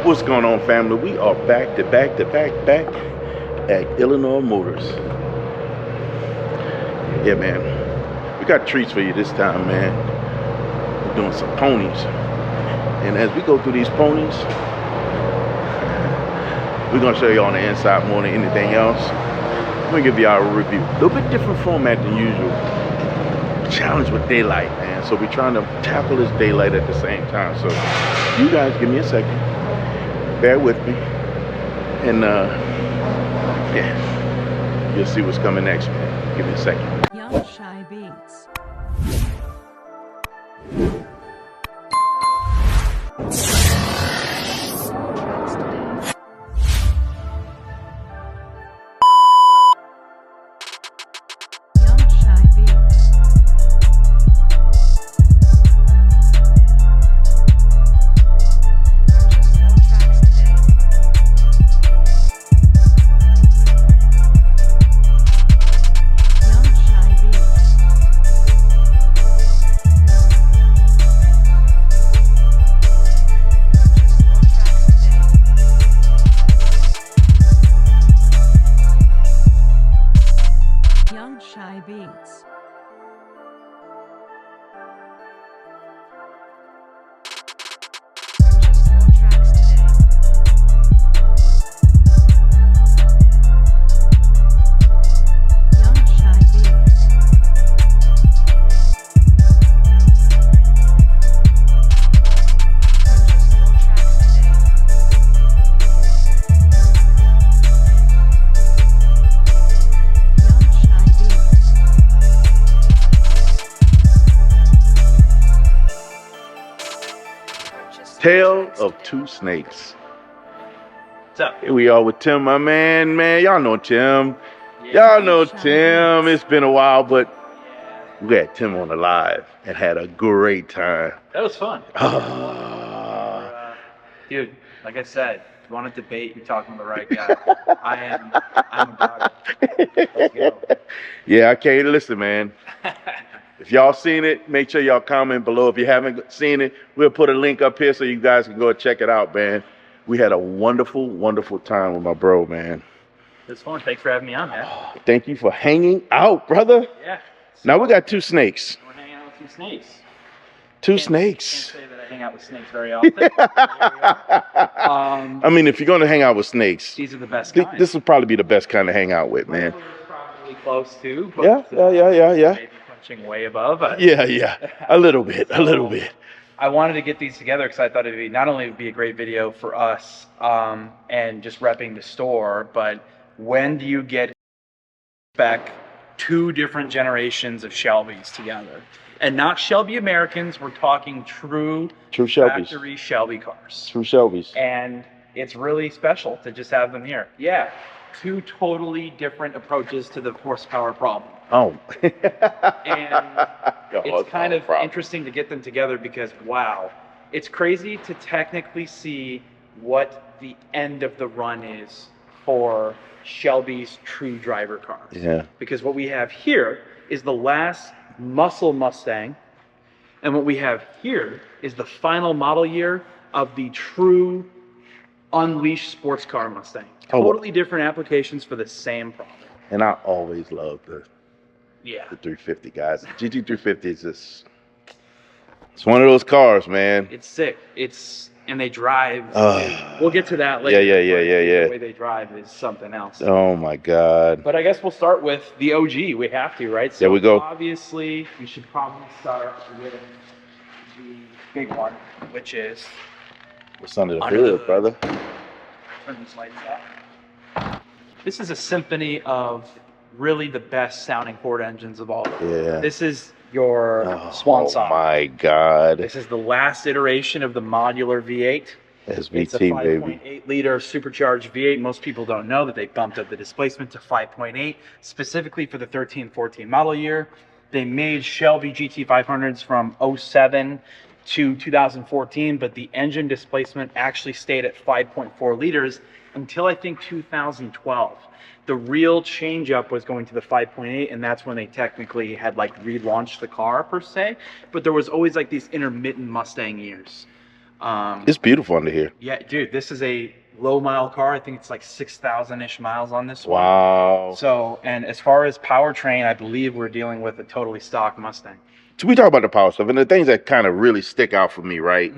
What's going on, family? We are back at Illinois Motors. Yeah, man. We got treats for you this time, man. We're doing some ponies. And as we go through these ponies, we're going to show you on the inside more than anything else. I'm going to give you our review. A little bit different format than usual. Challenge with daylight, man. So we're trying to tackle this daylight at the same time. So you guys give me a second. Bear with me. And yeah, you'll see what's coming next, man. Give me a second. Young Shy Beats. Shy Beats. Tale of Two Snakes. What's up? Here we are with Tim, my man. Man, y'all know Tim. Yeah. Y'all know Tim. It's been a while, but we had Tim on the live and had a great time. That was fun. Dude, like I said, if you want to debate, you're talking to the right guy. I'm about it. Let's go. Yeah, I can't listen, man. If y'all seen it, make sure y'all comment below. If you haven't seen it, we'll put a link up here so you guys can go and check it out, man. We had a wonderful, wonderful time with my bro, man. It was fun. Thanks for having me on, man. Thank you for hanging out, brother. Yeah. Now we got two snakes. We're hanging out with two snakes. Two Can't snakes. say that I hang out with snakes very often. But here we are. I mean, if you're going to hang out with snakes, These are the best kinds. this will probably be the best kind to hang out with, man. We're probably close to. But, Yeah. Maybe punching way above. Yeah. A little bit. I wanted to get these together because I thought it'd be not only would be a great video for us and just repping the store, but when do you get back two different generations of Shelbys together? And not Shelby Americans, we're talking true Shelbys. factory Shelby cars. True Shelbys. And it's really special to just have them here. Yeah, two totally different approaches to the horsepower problem. Oh. And it's kind of interesting to get them together because, wow, it's crazy to technically see what the end of the run is for Shelby's true driver cars. Yeah. Because what we have here is the last muscle Mustang, and what we have here is the final model year of the true unleashed sports car Mustang. Totally different applications for the same problem. And I always loved the 350, guys. The GT350 is just, it's one of those cars, man. It's sick. And they drive. We'll get to that later. Yeah. The way they drive is something else. Oh my God. But I guess we'll start with the OG. We have to, right? So there we go. Obviously, we should probably start with the big one, which is What's under the hood, brother? Turn these lights up. This is a symphony of really the best sounding Ford engines of all. Yeah. This is your swan song. Oh my God. This is the last iteration of the modular V8. SVT, it's a 5.8 liter supercharged V8. Most people don't know that they bumped up the displacement to 5.8 specifically for the 13-14 model year. They made Shelby GT500s from 07 to 2014, but the engine displacement actually stayed at 5.4 liters until I think 2012. The real change up was going to the 5.8, and that's when they technically had like relaunched the car per se, but there was always like these intermittent Mustang years. It's beautiful under here. Yeah, dude, this is a low mile car. I think it's like 6,000-ish miles on this one. Wow. So, and as far as powertrain, I believe we're dealing with a totally stock Mustang. So we talk about the power stuff, and the things that kind of really stick out for me, right?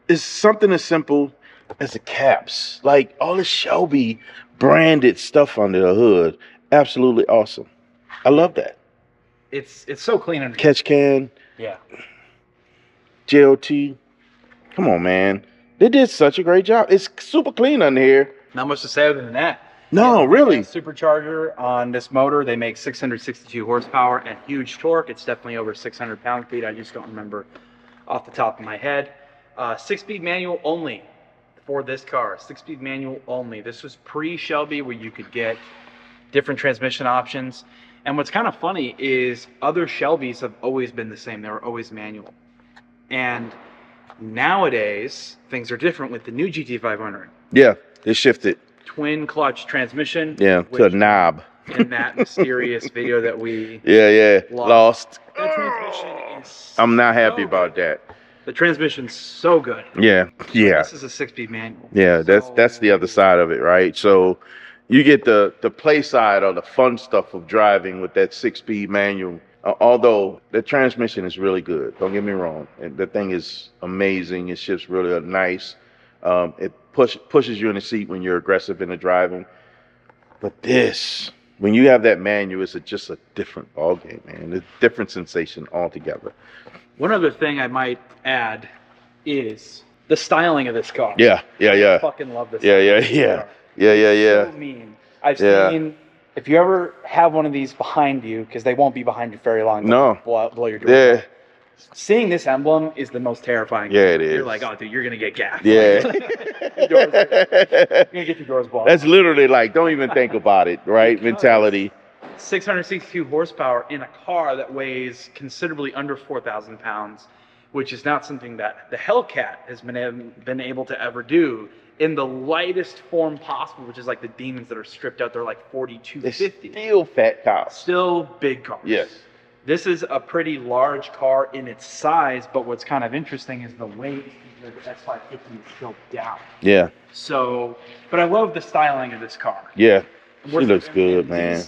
Is something as simple as the caps. Like all the Shelby branded stuff under the hood. Absolutely awesome. I love that. It's so clean under. Catch can, Yeah. JLT. Come on, man. They did such a great job. It's super clean under here. Not much to say other than that. No, Yeah, really. Supercharger on this motor. They make 662 horsepower and huge torque. It's definitely over 600 pound-feet. I just don't remember off the top of my head. 6-speed manual only for this car. 6-speed manual only. This was pre-Shelby where you could get different transmission options. And what's kind of funny is other Shelbys have always been the same. They were always manual. And nowadays, things are different with the new GT500. Yeah, it shifted. Twin clutch transmission. Yeah, to a knob. In that mysterious video that we lost. That transmission is I'm not happy so about good. that. The transmission's so good. Yeah. This is a 6-speed manual. Yeah, that's the other side of it, right? So you get the play side or the fun stuff of driving with that 6-speed manual. Although the transmission is really good, don't get me wrong. And the thing is amazing. It shifts really nice. It pushes you in the seat when you're aggressive in the driving. But this, when you have that manual, it's just a different ballgame, man. It's a different sensation altogether. One other thing I might add is the styling of this car. Yeah. I fucking love this. Yeah. So mean. I've seen. If you ever have one of these behind you, because they won't be behind you very long. No. Blow your door. Yeah. Seeing this emblem is the most terrifying. Yeah, it is. You're like, oh, dude, you're gonna get gassed. Yeah. You're gonna get your doors blown. That's literally like, don't even think about it, right? Because Mentality. 662 horsepower in a car that weighs considerably under 4,000 pounds, which is not something that the Hellcat has been able to ever do in the lightest form possible, which is like the demons that are stripped out. They're like 4250. Still fat cows. Still big cars. Yes. This is a pretty large car in its size, but what's kind of interesting is the weight. The S550 is still down. Yeah. So, but I love the styling of this car. Yeah. She looks good, man.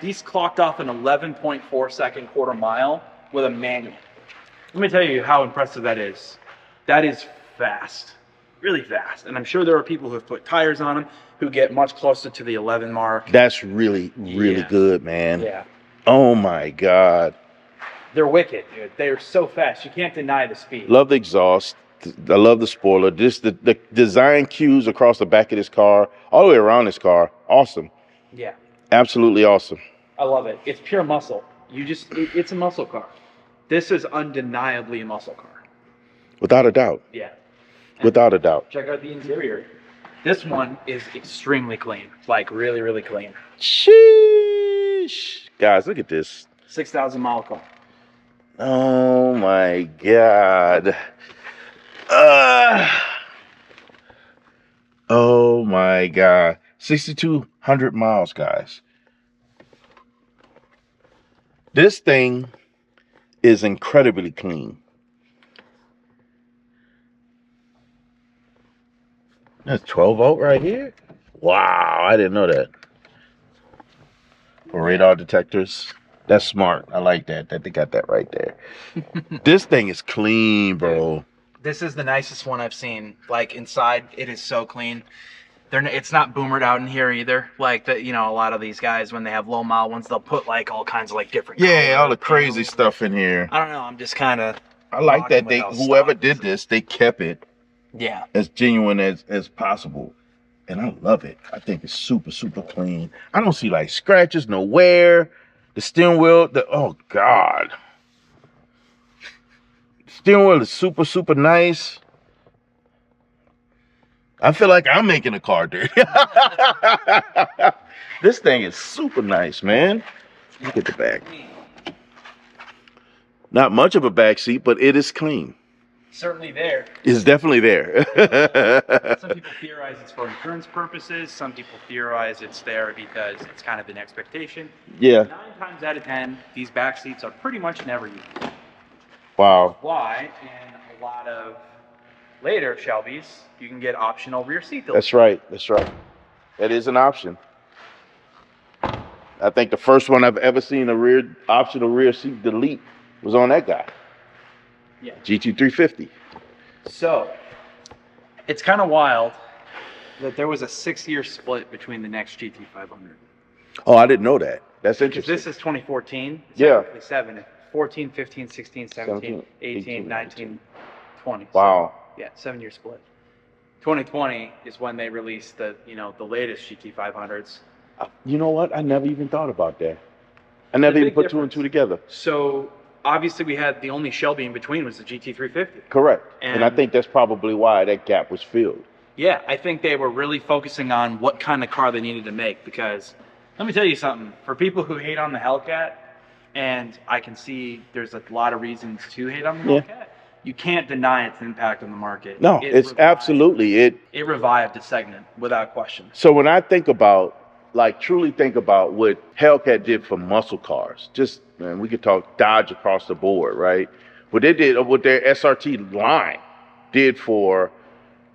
These clocked off an 11.4 second quarter mile with a manual. Let me tell you how impressive that is. That is fast, really fast. And I'm sure there are people who have put tires on them who get much closer to the 11 mark. That's really good, man. Yeah. Oh my God. They're wicked, dude. They are so fast. You can't deny the speed. Love the exhaust. I love the spoiler. Just the design cues across the back of this car, all the way around this car. Awesome. Yeah. Absolutely awesome. I love it. It's pure muscle. It's a muscle car. This is undeniably a muscle car. Without a doubt. Yeah. Without a doubt. Check out the interior. This one is extremely clean. Like really, really clean. Sheesh. Guys, look at this. 6,000 mile car. Oh my God. Oh my God. 6,200 miles, guys. This thing is incredibly clean. That's 12 volt right here. Wow, I didn't know that. For radar detectors. That's smart. I like that they got that right there. This thing is clean, bro. This is the nicest one I've seen. Like inside, it is so clean. It's not boomered out in here either. Like a lot of these guys when they have low mile ones, they'll put like all kinds of like different. Yeah, all the crazy stuff in here. I don't know. I'm just kind of. I like that whoever did this, they kept it. Yeah. As genuine as possible. And I love it. I think it's super, super clean. I don't see like scratches, no wear. The steering wheel, oh God. Steering wheel is super, super nice. I feel like I'm making a car dirty. This thing is super nice, man. Look at the back. Not much of a back seat, but it is clean. Certainly there. It's definitely there. Some people theorize it's for insurance purposes. Some people theorize it's there because it's kind of an expectation. Yeah. 9 times out of 10, these back seats are pretty much never used. Wow. Why? And a lot of later Shelby's, you can get optional rear seat delete. That's right. That's right. That is an option. I think the first one I've ever seen a optional rear seat delete was on that guy. Yeah. GT350. So, it's kind of wild that there was a 6-year split between the next GT500. Oh, I didn't know that. That's interesting. This is 2014. It's Yeah. technically 7. 14, 15, 16, 17, 18, 19, 20. Wow. So, yeah, 7-year split. 2020 is when they released the latest GT500s. You know what? I never even thought about that. I never even put two and two together. So obviously we had the only Shelby in between was the GT350. Correct. And I think that's probably why that gap was filled. Yeah, I think they were really focusing on what kind of car they needed to make, because let me tell you something. For people who hate on the Hellcat, and I can see there's a lot of reasons to hate on the Hellcat, you can't deny its impact on the market. No, it's absolutely it. It revived the segment without question. So when I think about, truly think about what Hellcat did for muscle cars, man, we could talk Dodge across the board, right? What they did, what their SRT line did for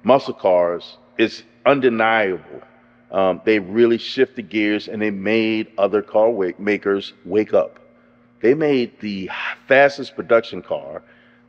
muscle cars is undeniable. They really shifted gears and they made other car makers wake up. They made the fastest production car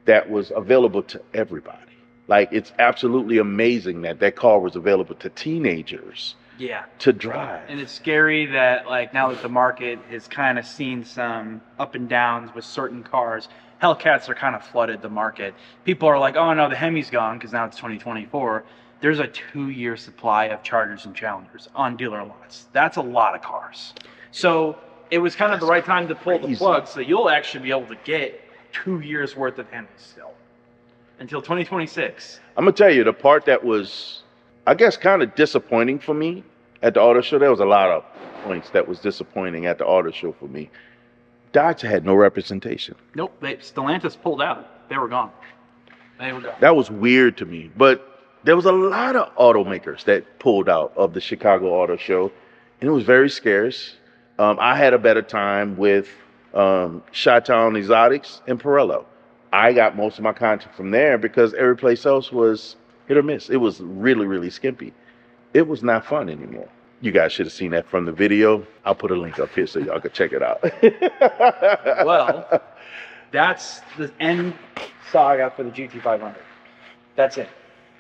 that was available to everybody. It's absolutely amazing that car was available to teenagers. Yeah. To drive. And it's scary that now that the market has kind of seen some up and downs with certain cars, Hellcats are kind of flooded the market. People are like, oh no, the Hemi's gone because now it's 2024. There's a 2-year supply of Chargers and Challengers on dealer lots. That's a lot of cars. So it was kind of the right time to pull the plug, so you'll actually be able to get 2 years worth of Hemis still until 2026. I'm gonna tell you the part that was, I guess, kind of disappointing for me at the auto show. There was a lot of points that was disappointing at the auto show for me. Dodge had no representation. Nope, Stellantis pulled out. They were gone. That was weird to me. But there was a lot of automakers that pulled out of the Chicago Auto Show, and it was very scarce. I had a better time with Chi-Town Exotics and Pirello. I got most of my content from there because every place else was hit or miss. It was really, really skimpy. It was not fun anymore. You guys should have seen that from the video. I'll put a link up here so y'all can check it out. Well, that's the end saga for the GT500. That's it.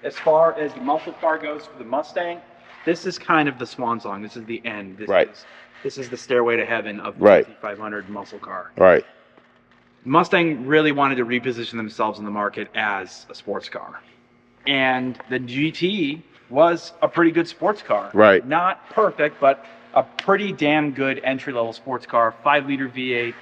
As far as the muscle car goes for the Mustang, this is kind of the swan song. This is the end. This is the stairway to heaven of the GT500 muscle car. Right. Mustang really wanted to reposition themselves in the market as a sports car. And the GT was a pretty good sports car. Right. Not perfect, but a pretty damn good entry-level sports car. 5-liter V8,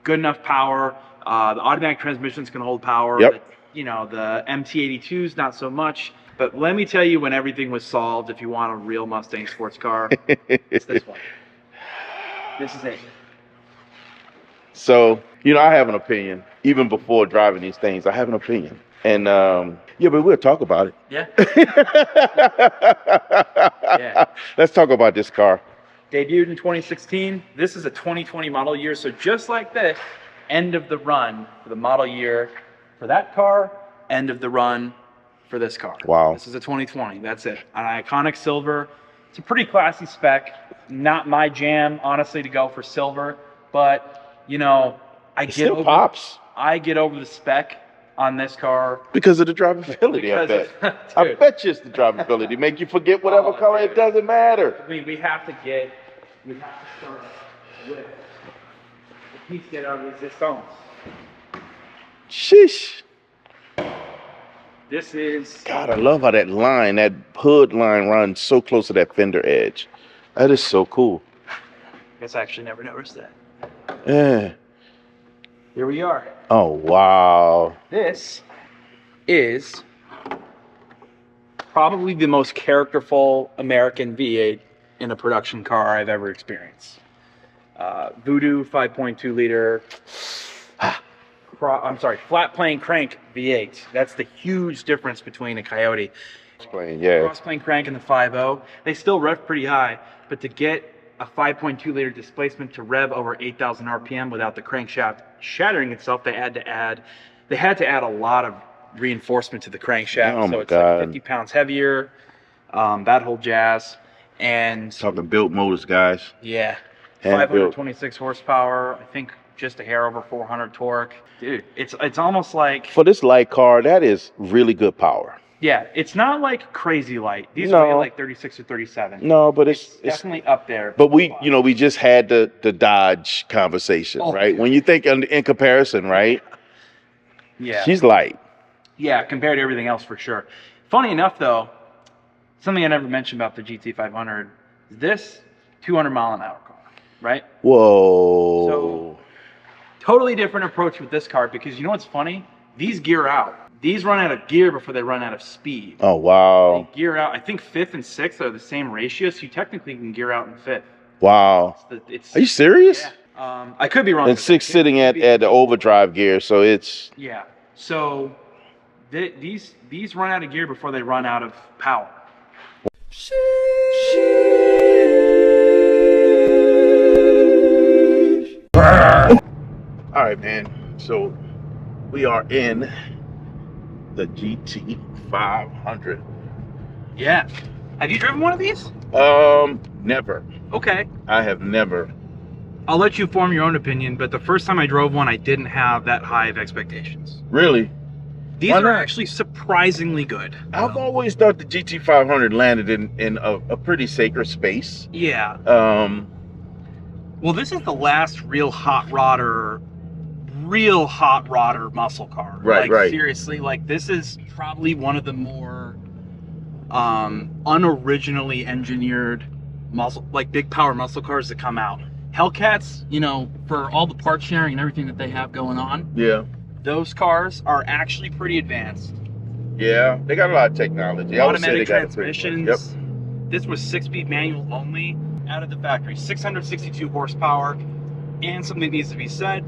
good enough power. The automatic transmissions can hold power. Yep. But, the MT82s, not so much. But let me tell you when everything was solved, if you want a real Mustang sports car, it's this one. This is it. So, I have an opinion. Even before driving these things, I have an opinion. And, but we'll talk about it. Yeah. Yeah. Let's talk about this car. Debuted in 2016. This is a 2020 model year. So just like this, end of the run for the model year for that car, end of the run for this car. Wow. This is a 2020. That's it. An iconic silver. It's a pretty classy spec. Not my jam, honestly, to go for silver. But, I get over the spec on this car because of the drivability. I bet you it's the drivability. Make you forget whatever color. It doesn't matter. I mean, we have to start with the piece de resistance. Sheesh. This is God. I love how that hood line runs so close to that fender edge. That is so cool. I guess I actually never noticed that. Yeah. Here we are. Oh, wow. This is probably the most characterful American V8 in a production car I've ever experienced. Voodoo 5.2 liter, flat plane crank V8. That's the huge difference between a Coyote. Cross plane crank and the 5.0. They still rev pretty high, but to get a 5.2 liter displacement to rev over 8,000 RPM without the crankshaft shattering itself, they had to add a lot of reinforcement to the crankshaft. Oh so my it's God. like 50 pounds heavier, that whole jazz. And Talking built motors, guys. yeah, Hand built. 526 horsepower, I think just a hair over 400 torque. Dude, it's almost like, For this light car, that is really good power. yeah, it's not like crazy light. These No. weigh like 36 or 37. No, but it's Definitely up there. But we, you know, we just had the Dodge conversation, Oh, right? yeah. When you think in comparison, right? Yeah. She's light. Yeah, compared to everything else for sure. Funny enough, though, something I never mentioned about the GT500, this 200 mile an hour car, right? Whoa. So, totally different approach with this car because you know what's funny? These gear out. These run out of gear before they run out of speed. Oh, wow. They gear out. I think fifth and sixth are the same ratio, so you technically can gear out in fifth. Wow. It's Are you serious? yeah. I could be wrong. And six sitting at the overdrive gear, so it's... Yeah. So these run out of gear before they run out of power. All right, man. So we are in the GT500. Yeah. Have you driven one of these? Never. Okay. I have never. I'll let you form your own opinion, but the first time I drove one, I didn't have that high of expectations. Really? These Why are not? actually surprisingly good. I've always thought the GT500 landed in a pretty sacred space. Yeah. Well, this is the last real hot rodder muscle car. Right, like, right. Seriously, like this is probably one of the more unoriginally engineered muscle, like big power muscle cars that come out. Hellcats, you know, for all the part sharing and everything that they have going on, yeah. those cars are actually pretty advanced. Yeah, they got a lot of technology. I would say Automatic they got it pretty transmissions. much. This was 6-speed manual only out of the factory. 662 horsepower. And something needs to be said,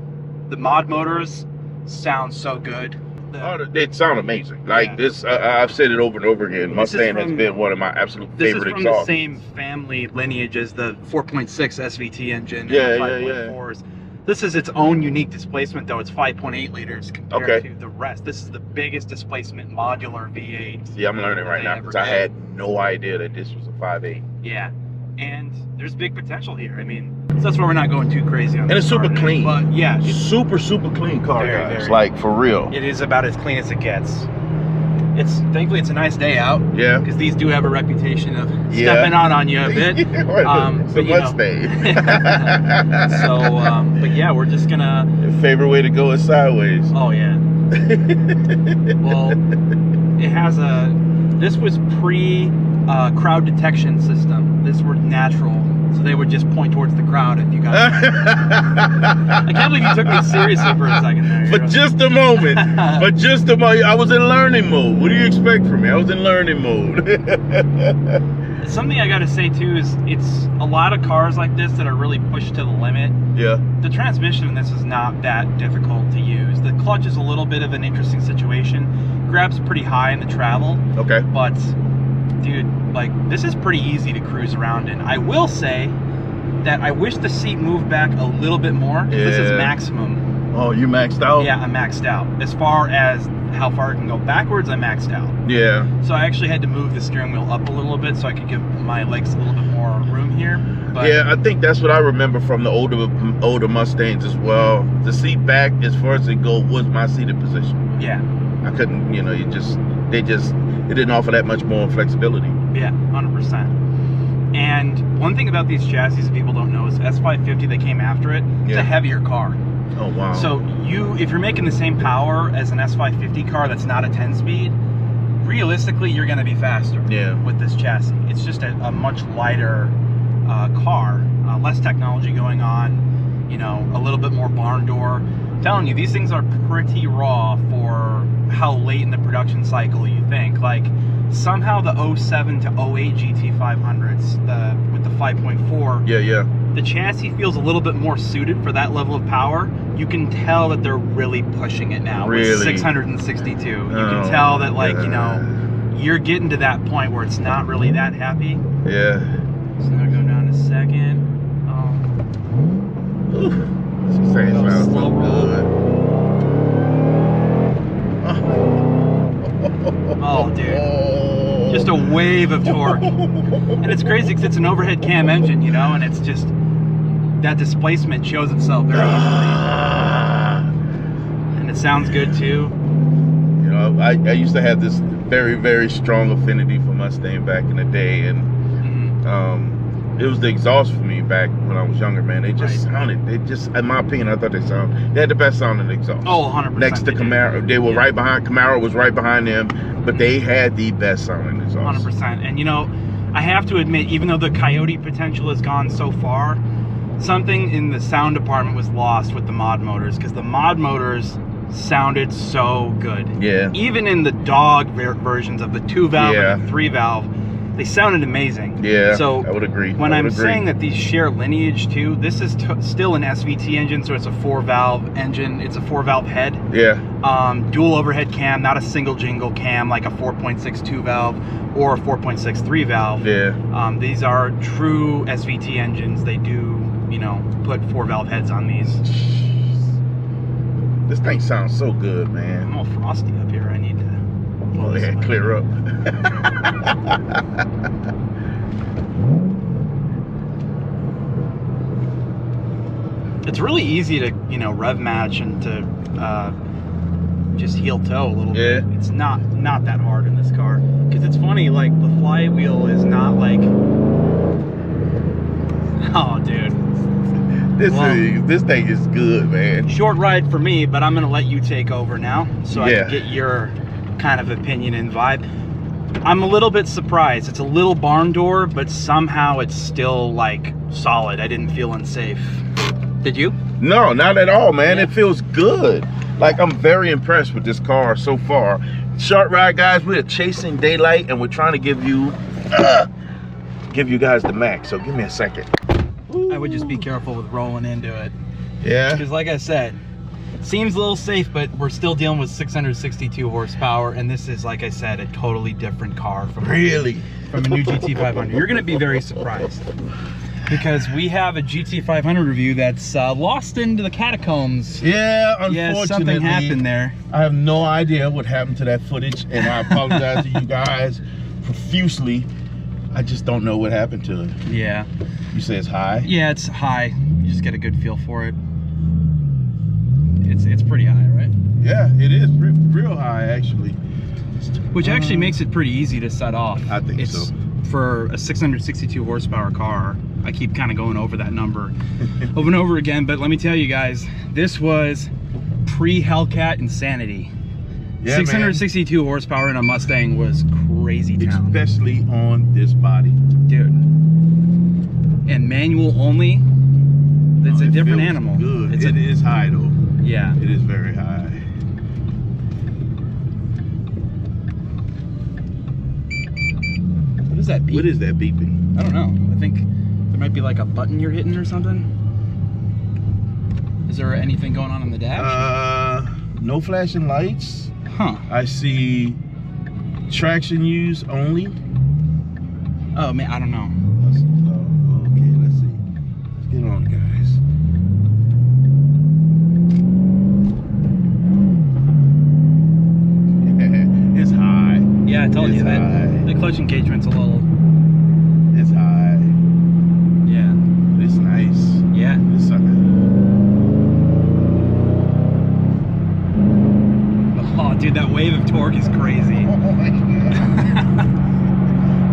the mod motors sound so good. Oh, they sound amazing. Like Yeah. this, I've said it over and over again. Mustang has from- been one of my absolute This is favorite from the exhausts. same family lineage as the 4.6 SVT engine Yeah, and the yeah, yeah. 5.4s. This is its own unique displacement, though. It's 5.8 liters compared Okay. to the rest. This is the biggest displacement modular V8. Yeah, I'm learning that right they now ever because I did. had no idea that this was a 5.8. Yeah, and there's big potential here. I mean, so that's why we're not going too crazy on And this it's super car, clean. But yeah, it's, Super clean car, Very, guys. very. Like for real. it is about as clean as it gets. Thankfully it's a nice day out Yeah. because these do have a reputation of Yeah. stepping on you a bit. It's a but, you know. Mustang. So, but yeah, we're just gonna. Favorite way to go is sideways. Oh yeah. Well, it has a. This was pre crowd detection system. This were natural, so they would just point towards the crowd if you got. I can't believe you took me seriously for a second there. For just a moment. For just a moment. I was in learning mode. What do you expect from me? I was in learning mode. Something I gotta say too is it's a lot of cars like this that are really pushed to the limit. Yeah. The transmission in this is not that difficult to use. The clutch is a little bit of an interesting situation. Grabs pretty high in the travel, Okay. but dude, like this is pretty easy to cruise around in. I will say that I wish the seat moved back a little bit more. 'Cause This is Yeah. maximum. Oh, you maxed out? Yeah, I'm maxed out. As far as how far it can go backwards, I'm maxed out. Yeah. So I actually had to move the steering wheel up a little bit so I could give my legs a little bit more room here. But Yeah, I think that's what I remember from the older Mustangs as well. The seat back, as far as it go, was my seated position. yeah, I couldn't, you know, it didn't offer that much more flexibility. yeah, 100%. And one thing about these chassis that people don't know is S550 that came after it, it's Yeah. a heavier car. Oh wow. So if you're making the same power as an S550 car that's not a 10-speed, realistically you're going to be faster Yeah. with this chassis. It's just a much lighter car, less technology going on, you know, a little bit more barn door. I'm telling you, these things are pretty raw for how late in the production cycle you think. Like somehow the 07 to 08 GT500s with the 5.4, Yeah. the chassis feels a little bit more suited for that level of power. You can tell that they're really pushing it now with Really? 662. You Oh, can tell that, like, you know, God. you're getting to that point where it's not really that happy. Yeah. So I'm gonna go down a second. Ooh. She's saying it Little sounds slow so roll. good. Oh, dude. Just a wave of torque. And it's crazy because it's an overhead cam engine, you know, and it's just, that displacement shows itself very easily. And it sounds good too. You know, I used to have this very, very strong affinity for Mustang back in the day, and it was the exhaust for me back when I was younger, man. They just sounded, they just, in my opinion, I thought they had the best sounding exhaust. Oh, 100%. Next to Camaro, they were right behind, Camaro was right behind them, but they had the best sounding exhaust. 100%. And you know, I have to admit, even though the Coyote potential has gone so far, something in the sound department was lost with the mod motors, because the mod motors sounded so good. Yeah. Even in the dog versions of the 2-valve and the 3-valve, they sounded amazing. Yeah, so I would agree. When I'm saying that these share lineage too, this is still an SVT engine, so it's a 4-valve engine. It's a 4-valve head. Yeah. Dual overhead cam, not a single jingle cam like a 4.6 2-valve or a 4.6 3-valve. Yeah. These are true SVT engines. They do, you know, put 4-valve heads on these. This thing sounds so good, man. I'm all frosty up here. I need to. Oh, yeah, clear up. It's really easy to, you know, rev match and to just heel toe a little bit. It's not that hard in this car, because it's funny, like the flywheel is not like, oh dude, this thing is good, man. Short ride for me, but I'm gonna let you take over now so I can get your kind of opinion and vibe. I'm a little bit surprised. It's a little barn door, but somehow it's still like solid. I didn't feel unsafe. Did you? No, not at all, man. It feels good. Like, I'm very impressed with this car so far. Short ride, guys, we're chasing daylight and we're trying to give you guys the max. So give me a second. I would just be careful with rolling into it. Yeah. Because like I said, it seems a little safe, but we're still dealing with 662 horsepower, and this is, like I said, a totally different car from a new GT500. You're going to be very surprised, because we have a GT500 review that's lost into the catacombs. Yeah, unfortunately. Yeah, something happened there. I have no idea what happened to that footage, and I apologize to you guys profusely. I just don't know what happened to it. Yeah. You say it's high? Yeah, it's high. You just get a good feel for it. It's pretty high, right? Yeah, it is real high, actually. Which actually makes it pretty easy to set off. I think so. For a 662 horsepower car, I keep kind of going over that number over and over again, but let me tell you guys, this was pre-Hellcat insanity. Yeah, 662 horsepower in a Mustang was crazy town. Especially on this body. Dude. And manual only, it's a different animal. Good. It is high though. Yeah. It is very high. What is that beep? What is that beeping? I don't know. I think there might be like a button you're hitting or something. Is there anything going on the dash? No flashing lights. Huh. I see traction use only. Oh man, I don't know. Okay, let's see. Let's get on, guys. It's high. Yeah, I told you that. The clutch engagement's a little. It's high. Yeah. It's nice. Yeah. This sucker. Oh, dude, that wave of torque is crazy. Oh my God.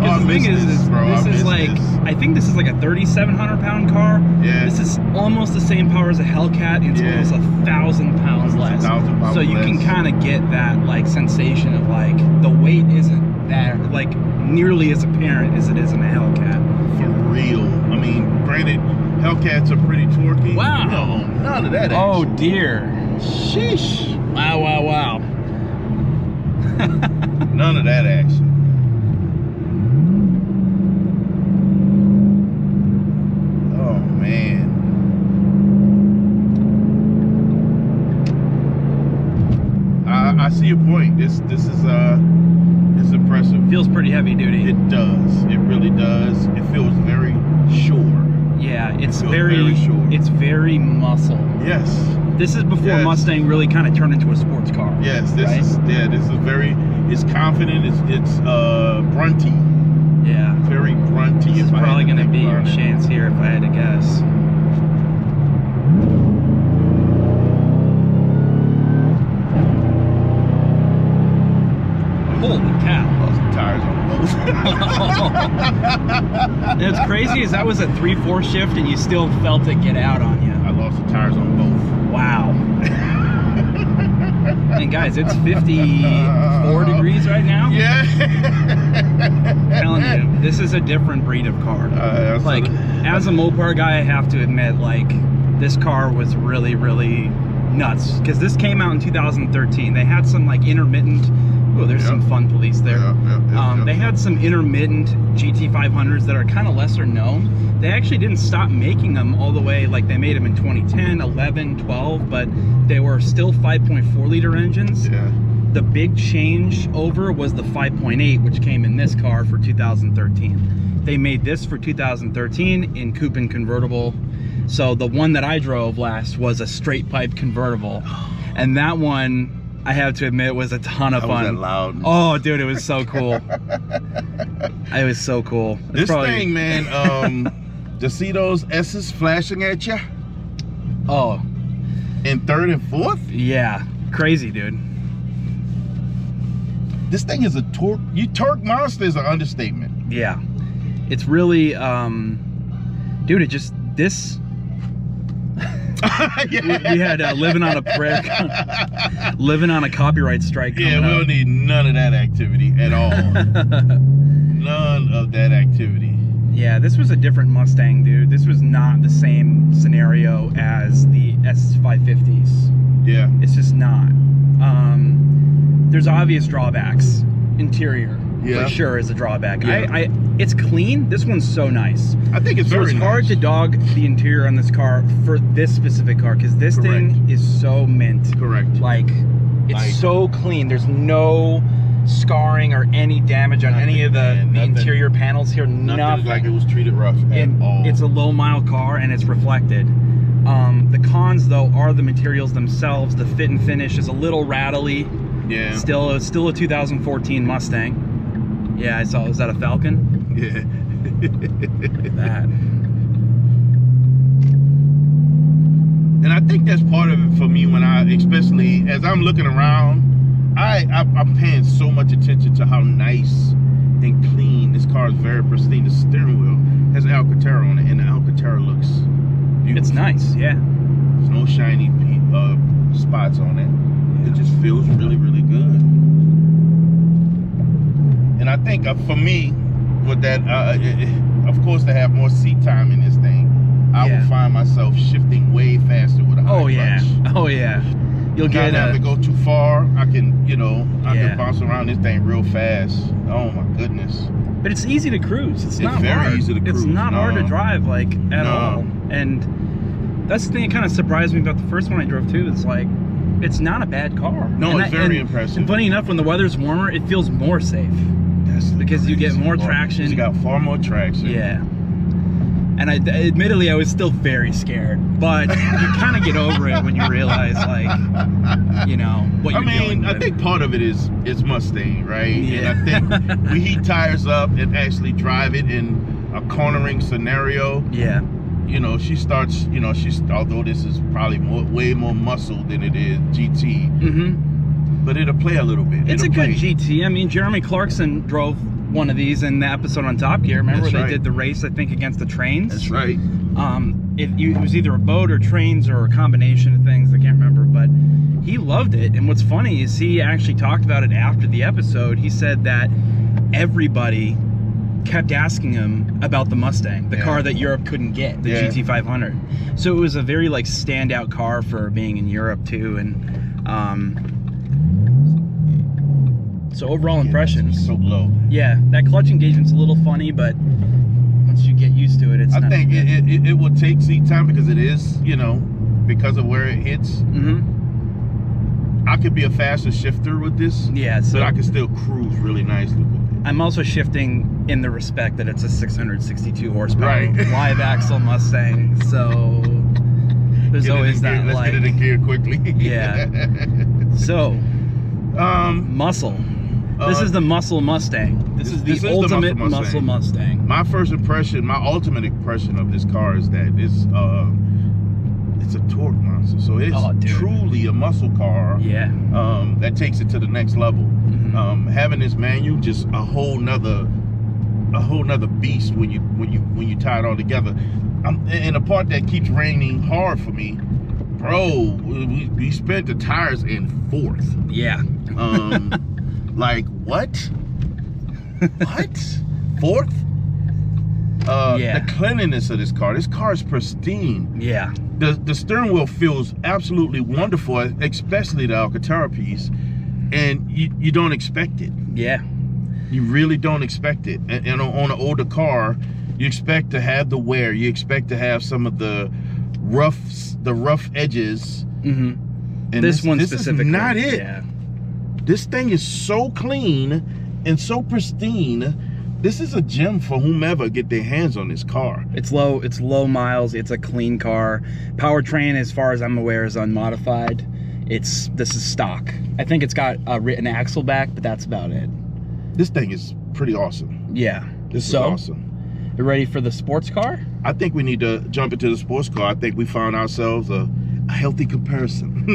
The thing is, this is like, I think this is like a 3,700 pound car. Yeah. This is almost the same power as a Hellcat, and it's almost 1,000 pounds less. So you can kind of get that like sensation of like the weight isn't that like nearly as apparent as it is in a Hellcat. For real. I mean, granted, Hellcats are pretty torquey. Wow. No, none of that action. Oh dear. Sheesh. Wow, wow, wow. None of that action. Oh man. I see your point. This is it's impressive. Feels pretty heavy duty. It does. It really does. It feels very sure. Yeah, it's very sure. It's very muscle. Yes. This is before Mustang really kind of turned into a sports car. Yes, this is It's confident. It's grunty. Yeah. Very grunty. This is probably going to be your chance here if I had to guess. Holy cow. Lost the tires on both. And what's crazy is that was a 3/4 shift and you still felt it get out on you. I lost the tires on both. Wow. And guys, it's 54 degrees right now. Yeah. I'm telling you, this is a different breed of car. Like, as a Mopar guy, I have to admit, like, this car was really, really nuts. Because this came out in 2013. They had some, like, intermittent... Oh, there's some fun police there. They had some intermittent GT500s that are kind of lesser known. They actually didn't stop making them all the way, like they made them in 2010, 11, 12, but they were still 5.4 liter engines. Yeah. The big change over was the 5.8, which came in this car for 2013. They made this for 2013 in coupe and convertible. So the one that I drove last was a straight pipe convertible. And that one, I have to admit, was a ton of fun. Was that loud? Oh, dude, it was so cool. It was so cool. This thing, man, to see those S's flashing at you Oh, in third and fourth? yeah. Crazy, dude. This thing is a torque monster is an understatement. Yeah. It's really, dude, it just, this... we had living on a prayer, living on a copyright strike. Yeah, we don't need none of that activity at all. None of that activity. Yeah, this was a different Mustang, dude. This was not the same scenario as the S550s. Yeah. It's just not. There's obvious drawbacks. Interior, yeah, for sure, is a drawback. Yeah. It's clean. This one's so nice. I think it's very it's hard to dog the interior on this car for this specific car because this thing is so mint. Correct. Like, it's so clean. There's no scarring or any damage on any of the interior panels here. Nothing. Like it was treated rough at all. It's a low mile car and it's reflected. The cons though are the materials themselves. The fit and finish is a little rattly. Yeah. It's still a 2014 Mustang. Yeah, I saw. Was that a Falcon? Yeah. Look at that. And I think that's part of it for me when especially as I'm looking around, I'm paying so much attention to how nice and clean this car is. Very pristine. The steering wheel has Alcantara on it, and the Alcantara looks beautiful. It's nice, yeah. There's no shiny spots on it. It just feels really, really good. And I think for me, with that, of course, to have more seat time in this thing, I will find myself shifting way faster with a high clutch. Oh yeah. You'll not have to go too far. I can, I can bounce around this thing real fast. Oh my goodness. But it's easy to cruise. It's not very hard. easy to cruise. It's not hard to drive, like, at all. And that's the thing that kind of surprised me about the first one I drove too. It's like, it's not a bad car. No, it's very impressive. And funny enough, when the weather's warmer, it feels more safe. Because you get more traction. You got far more traction. Yeah. And admittedly, I was still very scared. But you kind of get over it when you realize, like, what you're doing. I think part of it is Mustang, right? Yeah. And I think we heat tires up and actually drive it in a cornering scenario. Yeah. She starts, although this is probably way more muscle than it is GT. Mm-hmm. But it'll play a little bit. It's a good GT. I mean, Jeremy Clarkson drove one of these in the episode on Top Gear. Remember they did the race, I think, against the trains? That's right. It was either a boat or trains or a combination of things. I can't remember, but he loved it. And what's funny is he actually talked about it after the episode. He said that everybody kept asking him about the Mustang, the car that Europe couldn't get, the GT500. So it was a very like standout car for being in Europe too. And so overall impressions. So low. Yeah, that clutch engagement's a little funny, but once you get used to it, it's not. I think it will take seat time because it is, because of where it hits. Mm-hmm. I could be a faster shifter with this. Yeah, but I can still cruise really nicely with it. I'm also shifting in the respect that it's a 662 horsepower live axle Mustang, so there's always that. Let's get it in gear quickly. Yeah. So, muscle. This is the muscle Mustang. This is the ultimate muscle Mustang. My first impression, my ultimate impression of this car is that it's a torque monster. So it's truly a muscle car. Yeah. That takes it to the next level. Having this manual, just a whole nother beast when you tie it all together. And the part that keeps raining hard for me, bro, we spent the tires in fourth. Yeah. Like what? What? Fourth? Yeah. The cleanliness of this car is pristine. Yeah. The steering wheel feels absolutely wonderful, especially the Alcantara piece, and you don't expect it. Yeah. You really don't expect it. And on an older car, you expect to have the wear. You expect to have some of the rough edges. And this one this specifically. is not it. Yeah. This thing is so clean and so pristine. This is a gem for whomever get their hands on this car. It's low miles. It's a clean car. Powertrain, as far as I'm aware, is unmodified. This is stock. I think it's got an axle back, but that's about it. This thing is pretty awesome. Yeah. This is awesome. You ready for the sports car? I think we need to jump into the sports car. I think we found ourselves a healthy comparison.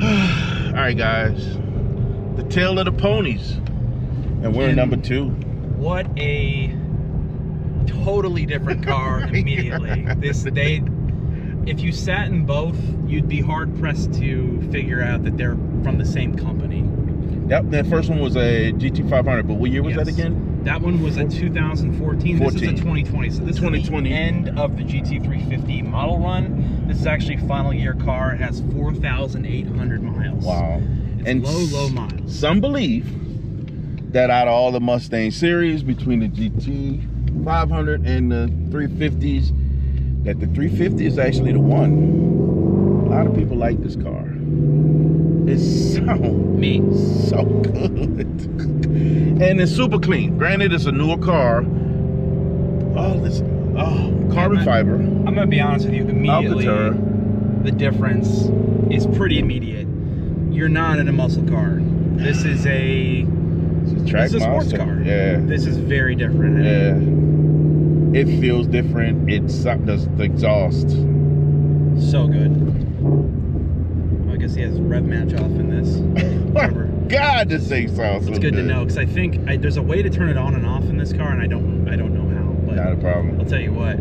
All right, guys. The tail of the ponies. And we're in number 2. What a totally different car immediately. If you sat in both, you'd be hard pressed to figure out that they're from the same company. Yep, that first one was a GT500, but what year was that again? That one was a 2014. This is a 2020. So this is the end of the GT350 model run. This is actually a final year car. It has 4,800 miles. Wow. It's low miles. Some believe that out of all the Mustang series, between the GT500 and the 350s, that the 350 is actually the one. A lot of people like this car. It's so good. And it's super clean. Granted, it's a newer car. Carbon fiber. I'm gonna be honest with you, immediately Alcantara. The difference is pretty immediate. You're not in a muscle car. This is a sports car. Yeah. This is very different. Yeah. It feels different. It's the exhaust. So good. I guess he has rev match off in this. Whatever. God, this thing sounds so good. It's good to know, because I think there's a way to turn it on and off in this car, and I don't know how. But not a problem. I'll tell you what.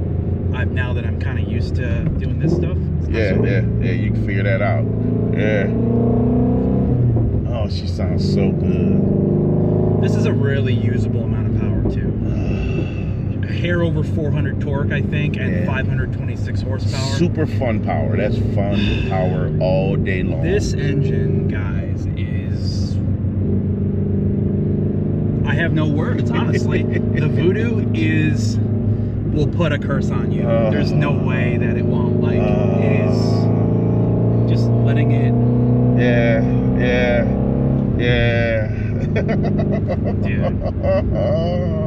Now that I'm kind of used to doing this stuff. Yeah, you can figure that out. Yeah. Oh, she sounds so good. This is a really usable amount of power too. A hair over 400 torque, I think, and 526 horsepower. Super fun power. That's fun power all day long. This engine, guys, is... I have no words, honestly. The Voodoo will put a curse on you. There's no way that it won't. Like, it is just letting it... Yeah. Dude.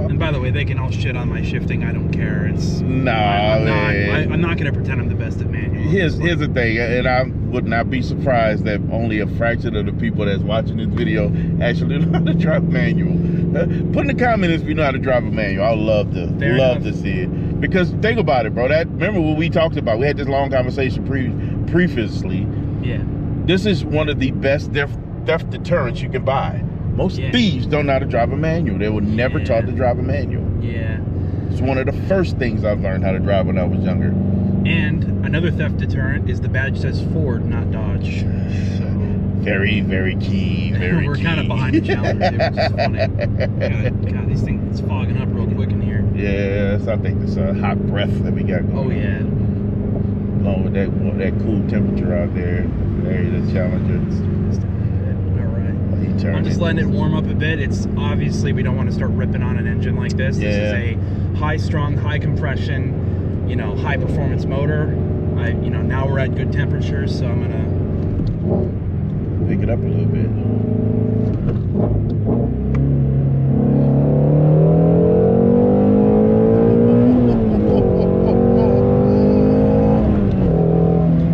And by the way, they can all shit on my shifting. I don't care. I'm not gonna pretend I'm the best at manual. Here's the thing, and I would not be surprised that only a fraction of the people that's watching this video actually know how to drive manual. Put in the comments if you know how to drive a manual. I'd love to see it. Because think about it, bro. Remember what we talked about? We had this long conversation previously. Yeah. This is one of the best theft deterrents you can buy. Most thieves don't know how to drive a manual. They were never taught to drive a manual. Yeah. It's one of the first things I've learned how to drive when I was younger. And another theft deterrent is the badge says Ford, not Dodge. So very, very key. We're kind of behind the Challenger, which is funny. God, these things, it's fogging up real quick in here. Yes, I think it's a hot breath that we got going. Oh yeah. Along with that cool temperature out there. There's the Challenger. I'm just letting it warm up a bit. It's obviously, we don't want to start ripping on an engine like this. This is a high-strung, high-compression, high-performance motor. Now we're at good temperatures, so I'm gonna pick it up a little bit.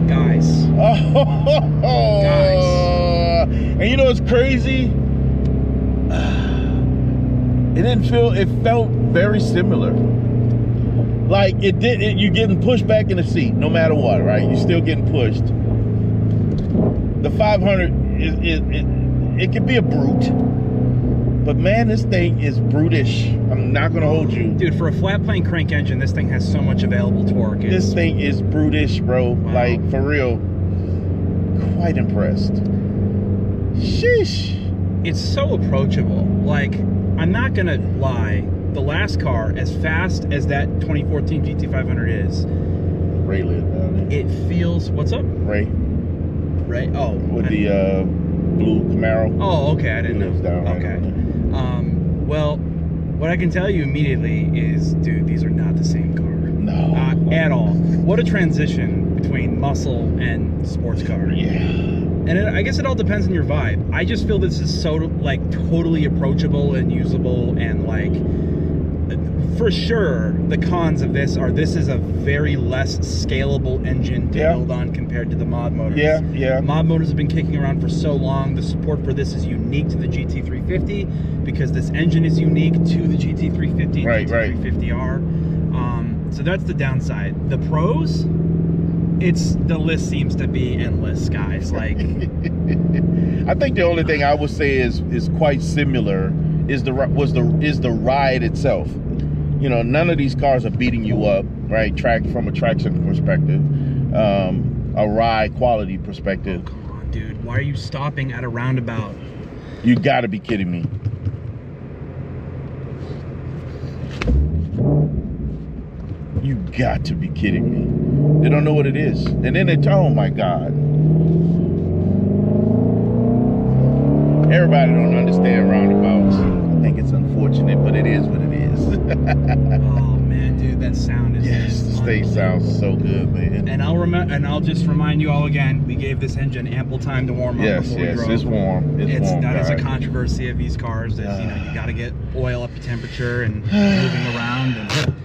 Guys. And you know what's crazy? It didn't feel. It felt very similar. Like it did. You're getting pushed back in the seat, no matter what, right? You're still getting pushed. The 500 it can be a brute, but man, this thing is brutish. I'm not gonna hold you, dude. For a flat plane crank engine, this thing has so much available torque. This thing is brutish, bro. Wow. Like for real. Quite impressed. Sheesh. It's so approachable. Like, I'm not gonna lie, the last car, as fast as that 2014 GT500 is, Ray lived down there. It feels. What's up? Ray. Oh, with the blue Camaro. Oh, okay. I didn't know. Down right okay. Well, what I can tell you immediately is, dude, these are not the same car. No. At all. What a transition between muscle and sports car. Yeah. And I guess it all depends on your vibe. I just feel this is so, like, totally approachable and usable, and, like, for sure, the cons of this are this is a very less scalable engine to build on compared to the mod motors. Yeah. Mod motors have been kicking around for so long. The support for this is unique to the GT350 because this engine is unique to the GT350 and GT350R. So that's the downside. The pros, the list seems to be endless, guys. Like, I think the only thing I would say is quite similar is the ride itself. You know, none of these cars are beating you up, right? From a traction perspective, a ride quality perspective. Oh, come on, dude. Why are you stopping at a roundabout? You gotta be kidding me. You got to be kidding me. They don't know what it is. And then they tell, oh my God. Everybody don't understand roundabouts. I think it's unfortunate, but it is what it is. Oh man, dude, that sound is this thing sounds so good, man. And I'll just remind you all again, we gave this engine ample time to warm up before we drove. It's warm. It's warm. That is a controversy of these cars. Is, you know, you got to get oil up to temperature and moving around. And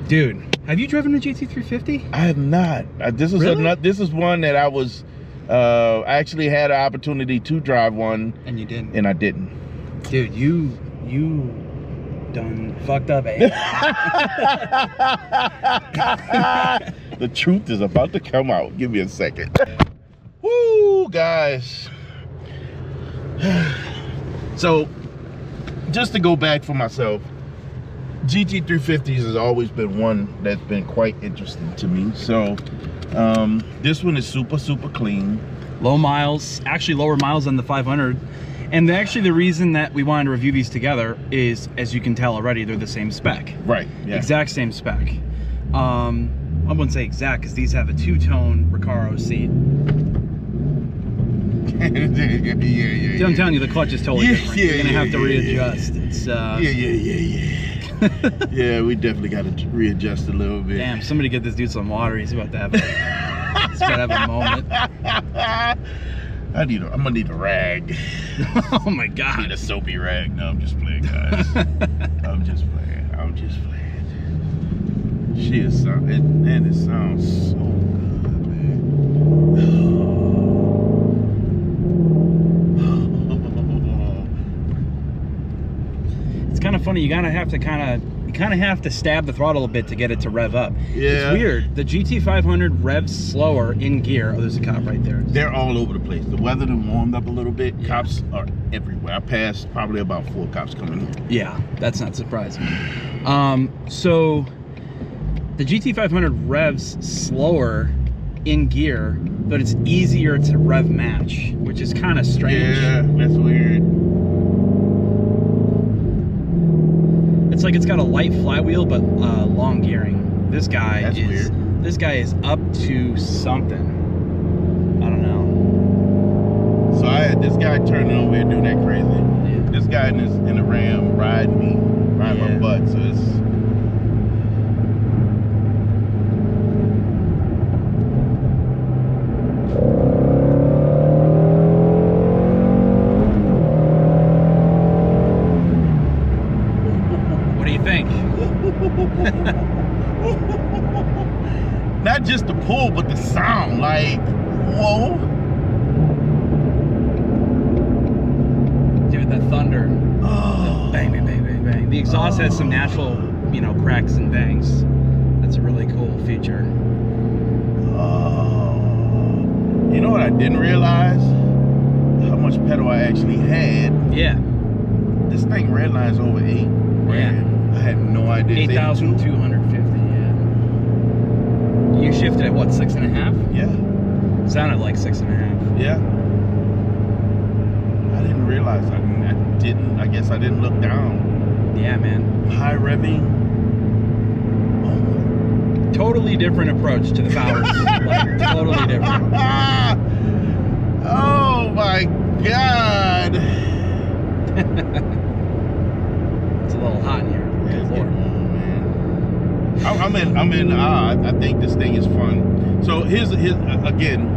dude, have you driven a GT350? I have not. This is one that I was. I actually had an opportunity to drive one, and you didn't. And I didn't. Dude, you done fucked up, eh? The truth is about to come out. Give me a second. Woo, guys. So, just to go back for myself, GT350s has always been one that's been quite interesting to me. So, this one is super clean. Low miles, actually lower miles than the 500. And actually the reason that we wanted to review these together is, as you can tell already, they're the same spec. Right, yeah. Exact same spec. I wouldn't say exact, because these have a two-tone Recaro seat. Yeah. I'm telling you, the clutch is totally different. You're going to have to readjust. It's, Yeah, we definitely got to readjust a little bit. Damn, somebody get this dude some water. He's about to have a moment. I'm gonna need a rag. Oh my God. I need a soapy rag. No, I'm just playing, guys. I'm just playing. Shit, man, it sounds so good, man. It's kind of funny. You kind of have to stab the throttle a bit to get it to rev up. Yeah. It's weird. The GT500 revs slower in gear. Oh, there's a cop right there. They're all over the place. The weather done warmed up a little bit. Yeah. Cops are everywhere. I passed probably about 4 cops coming in. Yeah, that's not surprising. So the GT500 revs slower in gear, but it's easier to rev match, which is kind of strange. Yeah, that's weird. It's like it's got a light flywheel, but long gearing. This guy is up to something. I don't know. So I had this guy turning over here doing that crazy. Yeah. This guy in the Ram riding my butt. So it's. Not just the pull, but the sound. Like, whoa. Dude, that thunder. Oh. Bang, bang, bang, bang, bang. exhaust has some natural, you know, cracks and bangs. That's a really cool feature. You know what I didn't realize? How much pedal I actually had. Yeah. This thing redlines over 8. Yeah. I had no idea. 8,250. Yeah. You shifted at what, 6.5? Yeah. Sounded like 6.5. Yeah. I didn't realize. I guess I didn't look down. Yeah, man. High revving. Totally different approach to the powers. Like, totally different. Oh my God. It's a little hot in here. Good Lord. Man. I'm in awe. I think this thing is fun. So here's again.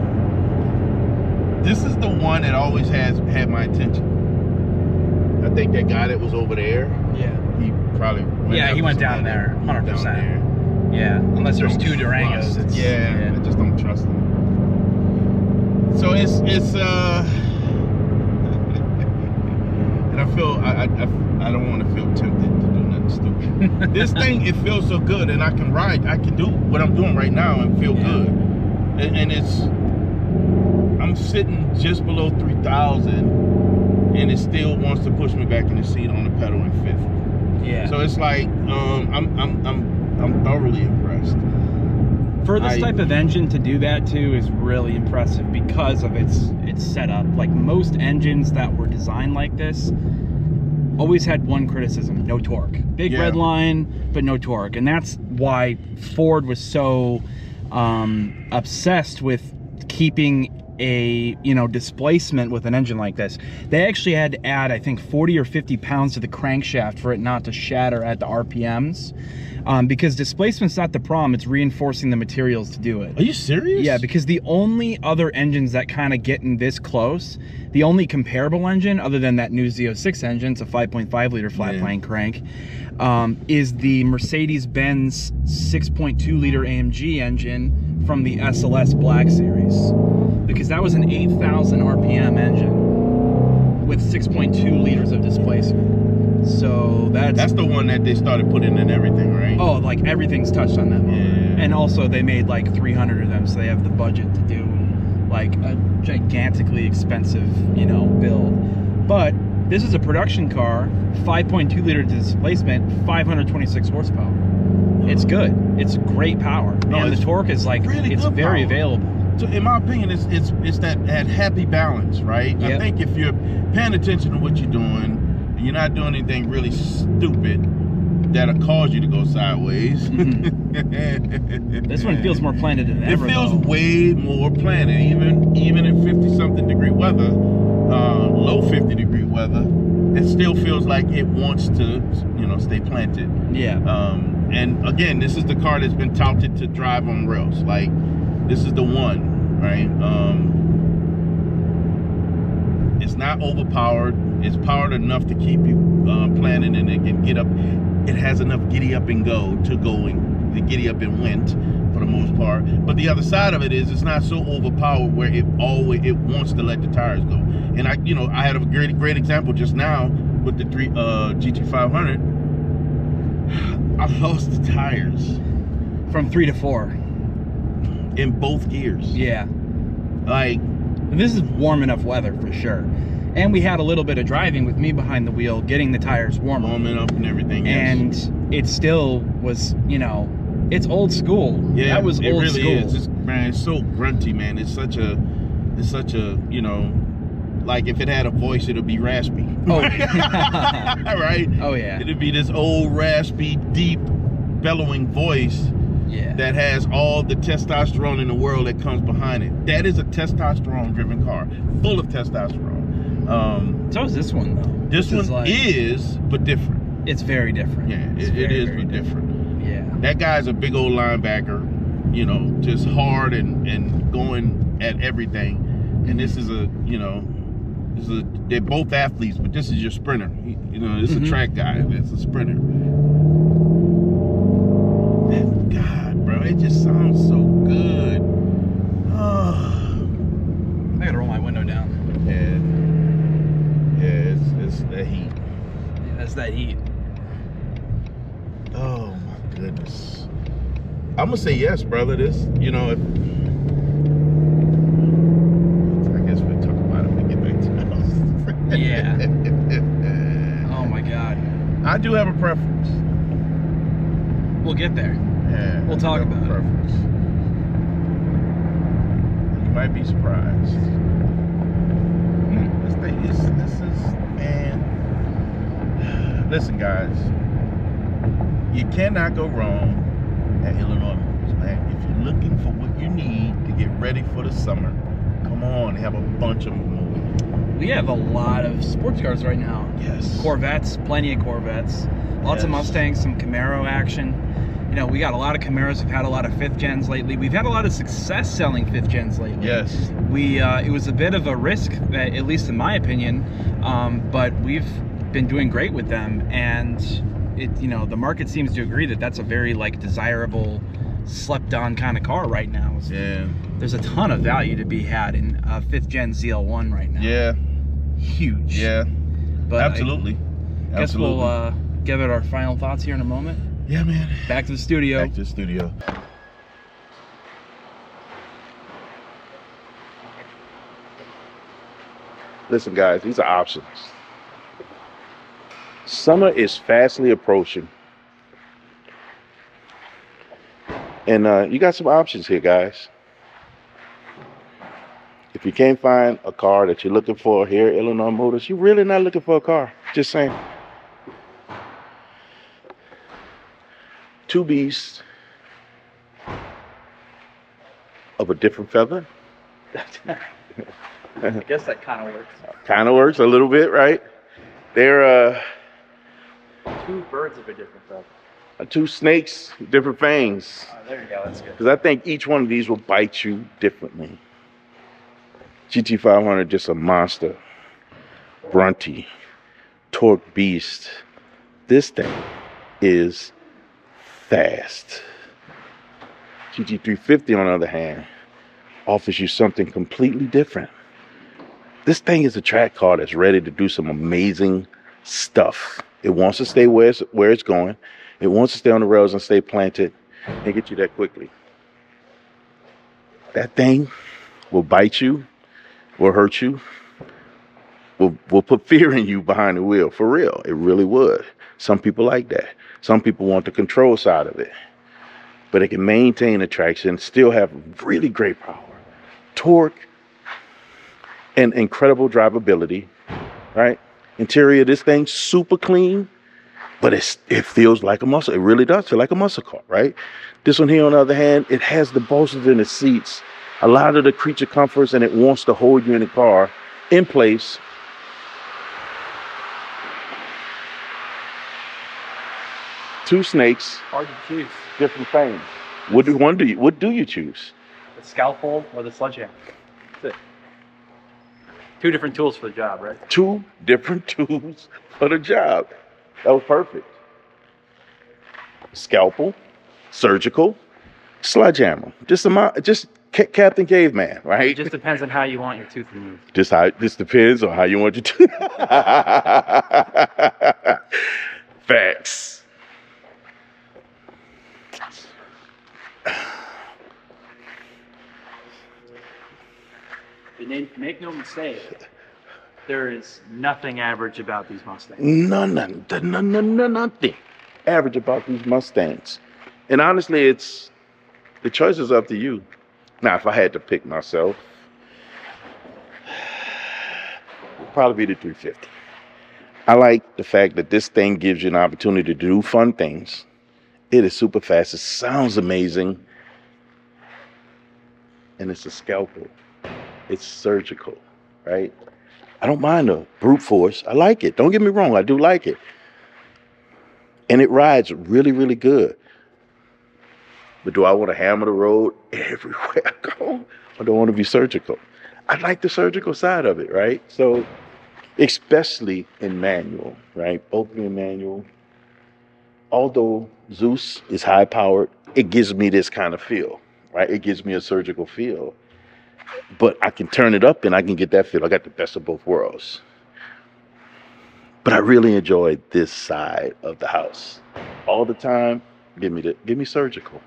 This is the one that always has had my attention. I think that guy that was over there. Yeah. He probably went down there. 100%. Yeah, unless there's 2 Durangos. Yeah, I just don't trust them. So it's and I feel I don't want to feel tempted to do nothing stupid. This thing, it feels so good, and I can do what I'm doing right now and feel good. And I'm sitting just below 3,000, and it still wants to push me back in the seat on the pedal in 50. Yeah. So it's like I'm thoroughly impressed. For this type of engine to do that too is really impressive because of its setup. Like most engines that were designed like this always had one criticism: no torque. Big red line, but no torque. And that's why Ford was so obsessed with keeping a displacement with an engine like this. They actually had to add, I think, 40 or 50 pounds to the crankshaft for it not to shatter at the RPMs. Because displacement's not the problem, it's reinforcing the materials to do it. Are you serious? Yeah, because the only other engines that kind of get in this close, the only comparable engine other than that new Z06 engine, it's a 5.5 liter flat plane crank, is the Mercedes-Benz 6.2 liter AMG engine from the SLS Black Series. Because that was an 8,000 RPM engine with 6.2 liters of displacement. So that's the one that they started putting in everything, right? Oh, like everything's touched on that motor. Yeah. And also they made like 300 of them, so they have the budget to do like a gigantically expensive, build. But this is a production car, 5.2 liter displacement, 526 horsepower. It's good. It's great power. No, and the torque is like really it's very available. So in my opinion, it's that happy balance, right? Yep. I think if you're paying attention to what you're doing, and you're not doing anything really stupid that'll cause you to go sideways. This one feels more planted than ever. It feels way more planted, even in 50-something degree weather, low 50 degree weather. It still feels like it wants to, stay planted. Yeah. And again, this is the car that's been touted to drive on rails. Like, this is the one, right? It's not overpowered. It's powered enough to keep you planning, and it can get up. It has enough giddy up and go to the giddy up and went for the most part. But the other side of it is it's not so overpowered where it wants to let the tires go. And I had a great example just now with the GT500. I lost the tires from 3 to 4 in both gears. Yeah, like, and this is warm enough weather for sure. And we had a little bit of driving with me behind the wheel, getting the tires warming up and everything. And it still was, it's old school. Yeah, that was old school. It really is. Man, it's so grunty, man. It's such a, like if it had a voice, it'd be raspy. Oh, right? Oh yeah. It'd be this old raspy, deep, bellowing voice. Yeah. That has all the testosterone in the world that comes behind it. That is a testosterone-driven car, full of testosterone. So is this one though. This one is, but different. It's very different. Yeah, it is, but different. Yeah. That guy's a big old linebacker, just hard and going at everything. And this is they're both athletes, but this is your sprinter. This is a track guy. That's a sprinter. God, bro, it just sounds so good. Oh. I gotta roll my window down. Yeah, it's that heat. Yeah, that's that heat. Oh my goodness. I'm gonna say yes, brother. This, you know, if I guess we'll talk about it when we get back to the house. Yeah. Oh my God. I do have a preference. We'll get there. Yeah. We'll talk about it. Preference. You might be surprised. This is, man. Listen, guys. You cannot go wrong at Illinois Motors, man. If you're looking for what you need to get ready for the summer, come on, they have a bunch of them moving. We have a lot of sports cars right now. Yes. Corvettes, plenty of Corvettes. Lots of Mustangs, some Camaro action. You know, we got a lot of Camaros. We've had a lot of 5th gens lately. We've had a lot of success selling 5th gens lately. Yes. It was a bit of a risk, at least in my opinion, but we've been doing great with them, and the market seems to agree that that's a very desirable, slept-on kind of car right now. So Yeah. there's a ton of value to be had in a 5th gen ZL1 right now. Yeah. Huge. Yeah. But Absolutely. I guess we'll give it our final thoughts here in a moment. Yeah, man. Back to the studio. Back to the studio. Listen, guys, these are options. Summer is fastly approaching. And you got some options here, guys. If you can't find a car that you're looking for here at Illinois Motors, you're really not looking for a car. Just saying. Two beasts of a different feather. I guess that kind of works. Kind of works a little bit, right? They're Two birds of a different feather. two snakes, different fangs. There you go, that's good. Because I think each one of these will bite you differently. GT500, just a monster. Brunty. Torque beast. This thing is fast. GT350, on the other hand, offers you something completely different. This thing is a track car that's ready to do some amazing stuff. It wants to stay where it's going. It wants to stay on the rails and stay planted and get you there quickly. That thing will bite you, will hurt you, will put fear in you behind the wheel. For real, it really would. Some people like that. Some people want the control side of it. But it can maintain the traction, still have really great power, torque, and incredible drivability, right? Interior, this thing, super clean, but it feels like a muscle. It really does feel like a muscle car, right? This one here, on the other hand, it has the bolsters in the seats, a lot of the creature comforts, and it wants to hold you in the car in place. Two snakes, Hard to choose. different fangs. What do you choose? The scalpel or the sledgehammer. That's it. Two different tools for the job, right? Two different tools for the job. That was perfect. Scalpel, surgical, sledgehammer. Just Captain Caveman, right? It just depends on how you want your tooth removed. This depends on how you want your tooth. Facts. Make no mistake, there is nothing average about these Mustangs. Nothing average about these Mustangs. And honestly, the choice is up to you. Now, if I had to pick myself, it'd probably be the 350. I like the fact that this thing gives you an opportunity to do fun things. It is super fast. It sounds amazing. And it's a scalpel. It's surgical, right? I don't mind the brute force. I like it. Don't get me wrong. I do like it. And it rides really, really good. But do I want to hammer the road everywhere I go? Or do I want to be surgical? I like the surgical side of it, right? So, especially in manual, right? Opening manual. Although Zeus is high powered, it gives me this kind of feel, right? It gives me a surgical feel. But I can turn it up and I can get that feel. I got the best of both worlds. But I really enjoyed this side of the house. all the time, give me surgical.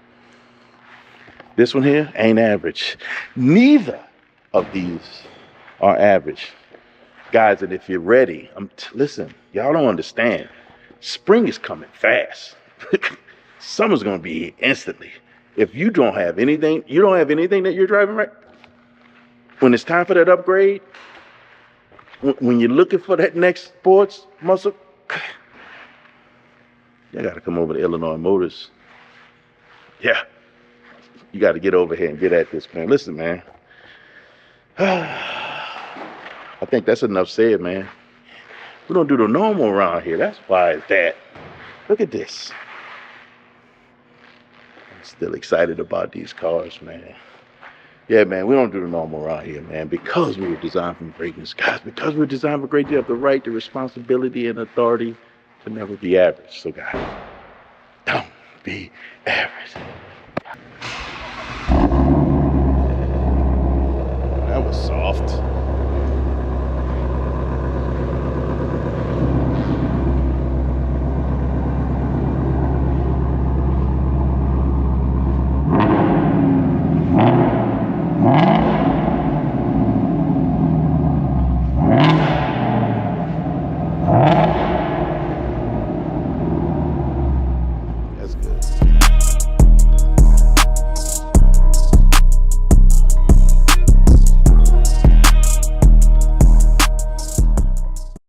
This one here ain't average. Neither of these are average. Guys, and if you're ready, listen, y'all don't understand. Spring is coming fast. Summer's gonna be here instantly. If you don't have anything, that you're driving right. When it's time for that upgrade, when you're looking for that next sports muscle, you gotta come over to Illinois Motors. Yeah, you gotta get over here and get at this, man. Listen, man. I think that's enough said, man. We don't do the normal around here. That's why it's that. Look at this. I'm still excited about these cars, man. Yeah, man, we don't do the normal around here, man, because we were designed for greatness, guys. Because we were designed for greatness, you have the right, the responsibility, and authority to never be average. So, guys, don't be average. That was soft.